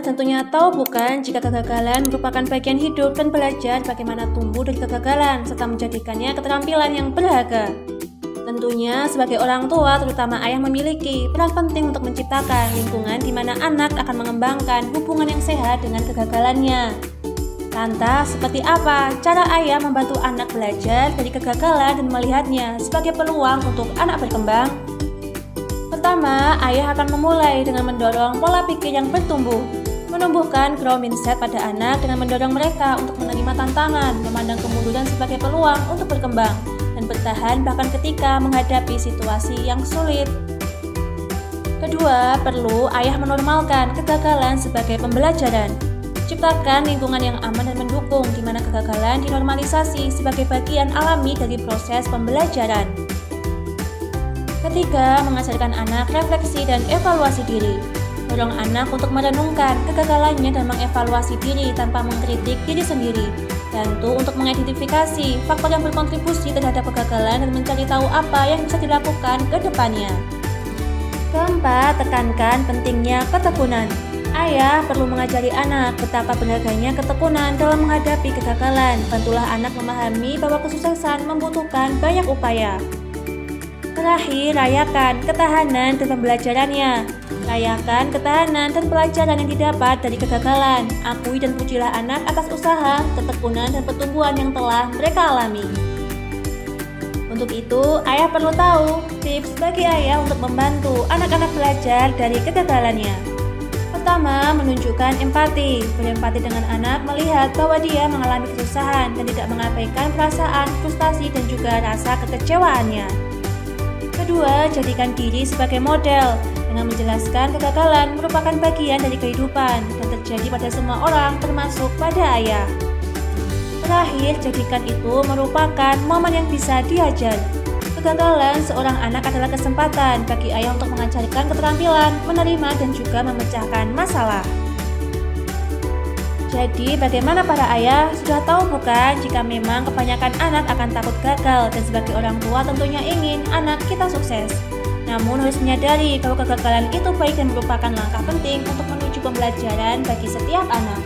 Teman-teman tentunya tahu bukan jika kegagalan merupakan bagian hidup dan belajar bagaimana tumbuh dari kegagalan serta menjadikannya keterampilan yang berharga. Tentunya sebagai orang tua, terutama ayah, memiliki peran penting untuk menciptakan lingkungan di mana anak akan mengembangkan hubungan yang sehat dengan kegagalannya. Lantas, seperti apa cara ayah membantu anak belajar dari kegagalan dan melihatnya sebagai peluang untuk anak berkembang? Pertama, ayah akan memulai dengan mendorong pola pikir yang bertumbuh, menumbuhkan growth mindset pada anak dengan mendorong mereka untuk menerima tantangan, memandang kemunduran sebagai peluang untuk berkembang, dan bertahan bahkan ketika menghadapi situasi yang sulit. Kedua, perlu ayah menormalkan kegagalan sebagai pembelajaran. Ciptakan lingkungan yang aman dan mendukung, di mana kegagalan dinormalisasi sebagai bagian alami dari proses pembelajaran. Ketiga, mengajarkan anak refleksi dan evaluasi diri. Dorong anak untuk merenungkan kegagalannya dan mengevaluasi diri tanpa mengkritik diri sendiri. Bantu untuk mengidentifikasi faktor yang berkontribusi terhadap kegagalan dan mencari tahu apa yang bisa dilakukan ke depannya. Keempat, tekankan pentingnya ketekunan. Ayah perlu mengajari anak betapa berharganya ketekunan dalam menghadapi kegagalan. Bantulah anak memahami bahwa kesuksesan membutuhkan banyak upaya. Terakhir, rayakan ketahanan dan pembelajarannya. Rayakan ketahanan dan pelajaran yang didapat dari kegagalan. Akui dan pujilah anak atas usaha, ketekunan, dan pertumbuhan yang telah mereka alami. Untuk itu, ayah perlu tahu tips bagi ayah untuk membantu anak-anak belajar dari kegagalannya. Pertama, menunjukkan empati. Berempati dengan anak, melihat bahwa dia mengalami kesusahan dan tidak mengabaikan perasaan, frustasi, dan juga rasa kekecewaannya. Kedua, jadikan diri sebagai model dengan menjelaskan kegagalan merupakan bagian dari kehidupan dan terjadi pada semua orang termasuk pada ayah. Terakhir, jadikan itu merupakan momen yang bisa diajar. Kegagalan seorang anak adalah kesempatan bagi ayah untuk mengajarkan keterampilan, menerima dan juga memecahkan masalah. Jadi, bagaimana para ayah? Sudah tahu bukan jika memang kebanyakan anak akan takut gagal, dan sebagai orang tua tentunya ingin anak kita sukses. Namun harus menyadari bahwa kegagalan itu baik dan merupakan langkah penting untuk menuju pembelajaran bagi setiap anak.